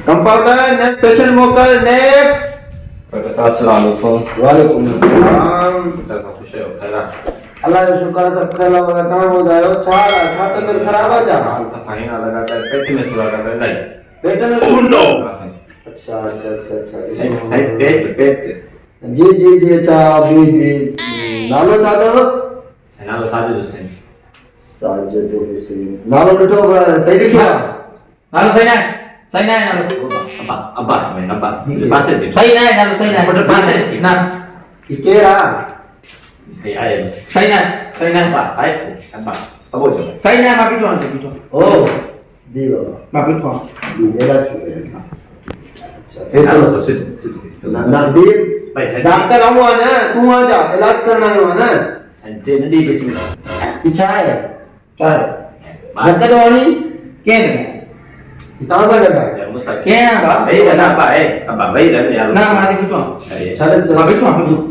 Compounder next patient मोकल next doctor साहब अस्सलाम वालेकुम। वालेकुम अस्सलाम। डॉक्टर साहब खुश हो खैरा अल्लाह का शुक्र सब खैला होगा काम हो जाए छाला छाते में खराब आ जा हाल सफाई ना लगा कर पेट में सुला का सही पेट में नो अच्छा अच्छा अच्छा अच्छा सही पेट जी जी जी अच्छा अबीद भी नालो चालो नालो साजिद हुसैन साजिद हुसैन नालो लिखो सही लिखिया नालो सही ना नालो अब्बा पासे दे सही ना नालो सही ना बट पासे ना ये केरा सही आया सही ना अब्बा अब्बा अबो जो सही ना माफी तो ओ दी बाबा माफी तो दी मेरा अच्छा नालो तो सिद्ध ना दी भाई डॉक्टर आऊंगा ना तू आ जा इलाज करना है ना संजय नदी बिस्मिल्लाह पीछा है क्या है डॉक्टर वाली क्या है इतना सा करता है मुसा क्या भाई ना अब्बा भाई रहने यार ना मारे बिचो चले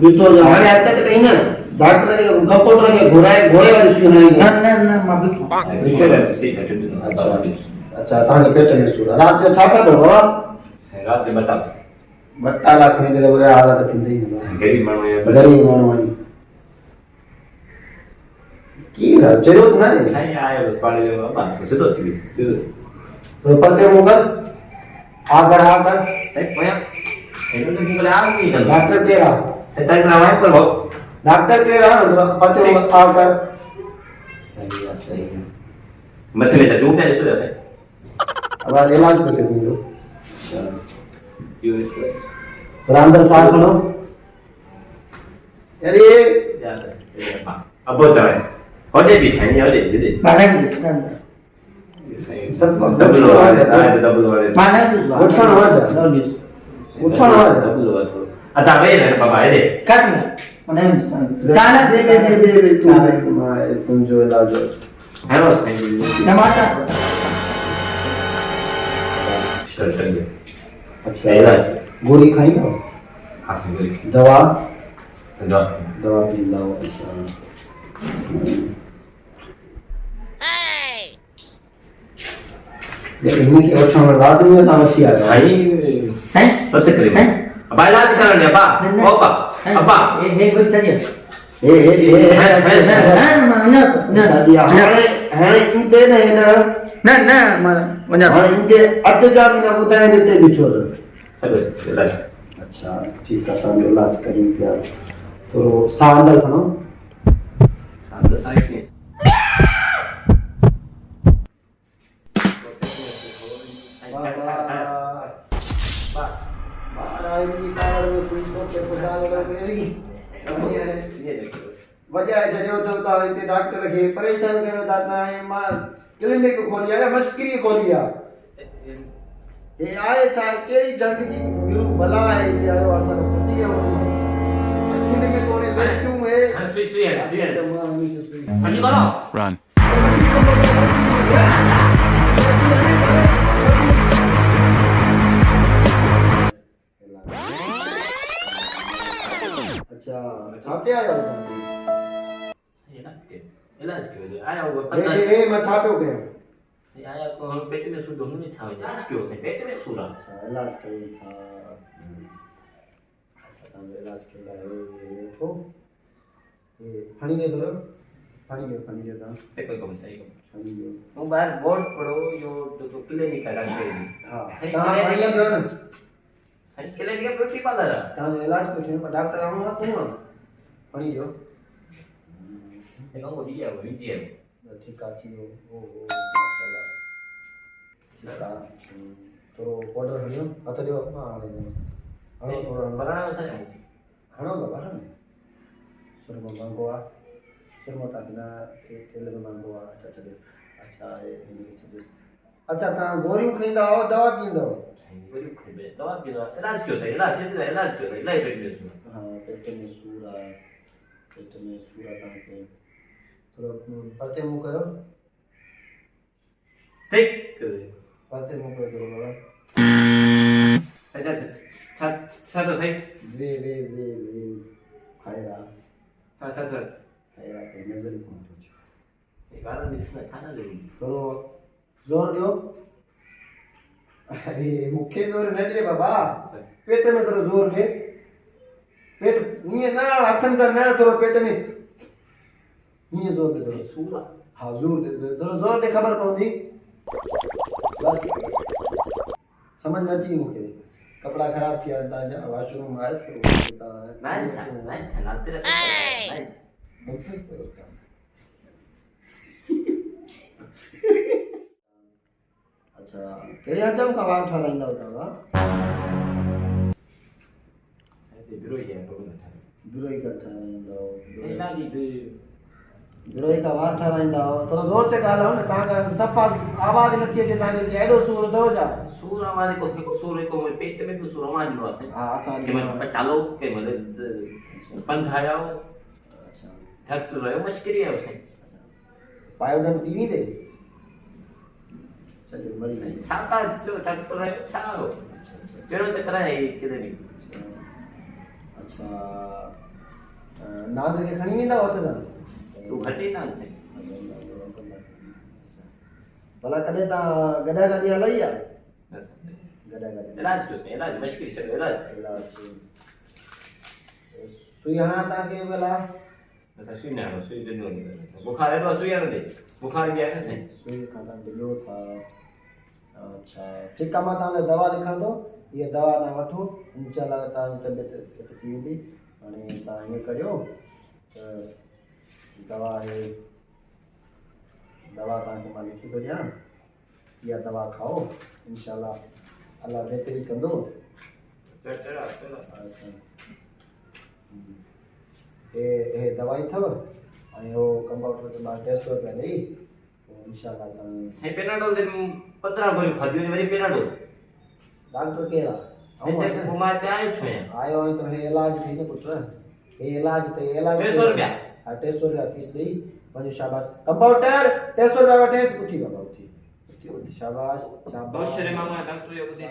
बिचो हमारे आते तो कहीं ना डॉक्टर के कंपाउंडर के घोड़े वाली सुई नहीं ना मां बिचो अच्छा अच्छा ताके पेट में सुरा रात जो छापा दो रात में बट्टा ला खरीदे वो हालत थी नहीं गरीब मानव वाली की जरूरत नहीं सही आया बस पढ़ बात सीधो थी तो पढ़ते मुगल आकर भैया इन्होंने मुगल आ नहीं कर डॉक्टर तेरा सेटाई बनावा पर हो डॉक्टर तेरा पढ़ते मुगल आकर सही है मतलब ये जो है सो ऐसे अब इलाज करके दो ये और अंदर साफ करो अरे यार अब वो जाए और ये भी सही है ये माना सब डबल हो रहा है डबल हो रहा है माना उठा ना जा डबल हो तो आता भाई है बाबा ये काट माना ताना दे तुम जो इलाज हेलो सही टमाटर चल अच्छा इलाज गोली खाई ना हां सही गोली दवा पी लो अच्छा ये इन्हीं की और छांव लाजमी है ना अच्छी आ सही पता करे अब इलाज कर ले अब्बा ये बच्चा दिया ना हाणे इंते ने ना माना वना हाणे इंते अच जा बिना बुधाए देते बिछोर चलो इलाज अच्छा ठीक है साहब इलाज करें क्या तो सांदल खनो सांदल साइड वजह जॾहिं तो ता इते डॉक्टर खे परेशान कयो था हाणे मां क्लिनिक खोली आहे मश्करी खोली आहे हे आहे छा कहिड़ी जंग जी गुरु भला आहे कि आयो असां फसी विया अखियुनि में थोड़े लट्टूं है सुई है हनी करो Run. अच्छा छाते आयो इलाज के आया वो ए मैं छापो के आया को हम पेट में सूद होने था क्यों से पेट में सूला अच्छा इलाज करी था अच्छा तुम इलाज के लिए उठो ये पानी ले दो पानी ले दो कोई कम सही पानी ले वो बाहर बोर्ड पढ़ो यो जो क्लिनिक का डॉक्टर हां सही पानी ले दो ना सही क्लिनिक का ब्यूटी पार्लर तां इलाज को डॉक्टर आऊंगा तू पानी दो देखो वो दिया वो जी है ठीक है ओ माशाल्लाह ठीक है तो ऑर्डर हणियो हथ दियो हां हाणे हणो थोड़ा बनाना होता है हणो बाबा हणो सुरमा मांगो आ सुरमा ताकना तेल में मांगो आ अच्छा चले अच्छा ये अच्छा ता गोरियों खइंदा हो दवा पींदा हो गोरियों खइबे दवा पींदा इलाज क्यों सही इलाज क्यों सही इलाज पेट में सूर हां पेट में सूर आ ताके थोड़ा पढ़ते मुंह करो ठीक पढ़ते मुंह करो थोड़ा बाबा अच्छा तो सही वे खाएगा अच्छा खाएगा तो नजर कौन तो एक बार में इसने खाना जरूरी करो जोर दियो अरे मुखे जोर न ॾे बाबा, पेट में थोरो जोर ॾे। पेट ईअं न हथनि सां न, थोरो पेट में ईअं जोर ॾे थोरो। सूर आहे। हाँ जोर ॾे, थोरो जोर ॾे, ख़बर पवंदी। बस समझ में अची मूंखे। कपिड़ा ख़राब थिया तव्हांजा, वॉशरूम आहे थोरो अच्छा कहिड़े हजम खां वार ठाराईंदा तव्हां? बिरोई खां ठाराईंदा बिरोई खां वार ठाराईंदा थोरो ज़ोर ते ॻाल्हायो न, तव्हांखे सफ़ा आवाज़ नथी अचे तव्हांखे, एॾो सूर अथव छा? सूर हमारे को सूर को पेट में भी सूर हमारे लो असे। हां असां के मैं टालो के मतलब पंध आया हो। अच्छा थक तो रहो मुश्किल है उसे। पायोडन पीनी दे चलो मरी गई छाता जो थक तो रहो छा हो। चलो तो कराए किधर नहीं। अच्छा नाग के खणी वेंदा हो त तू घटी ना से भला कॾहिं तव्हां गॾा गाॾी हलाई आहे? बस गॾा गाॾी इलाज तो से इलाज मुश्किल चलो इलाज सुई हणा तव्हांखे भला? बस सुई ना सुई दिनो बुखार है तो सुई ना दे बुखार भी है से सुई खां तव्हां ॾियो था। अच्छा ठीकु आहे, मां तव्हां लाइ दवा लिखां थो, इहा दवा तव्हां वठो, इंशाल्लाह तव्हांजी तबियत सेट थी वेंदी। हाणे तव्हां ईअं करियो त दवा आहे, दवा तव्हांखे मां लिखी थो ॾियां, इहा दवा खाओ, इंशाल्लाह अल्लाह बहितरी कंदो। हे दवाई अथव ऐं हो कंपाउंडर ते मां 300 रुपया ॾेई इंशाल्लाह तव्हां से पेनाडोल दे 15 गोली खाधी वरी पेनाडोल। डॉक्टर केरु आहे? ऐं घुमा के आयो छो आयो आहियां त हे इलाज थी न पुट, हे इलाज ते इलाज 300 रुपया। हा 300 रुपया फीस ॾेई वञो, शाबाश कंपाउंडर 300 रुपया वठे, उथी बाबा उथी शाबाश शाबाश। बहुत शर्म मामा डॉक्टर यो ॿुधी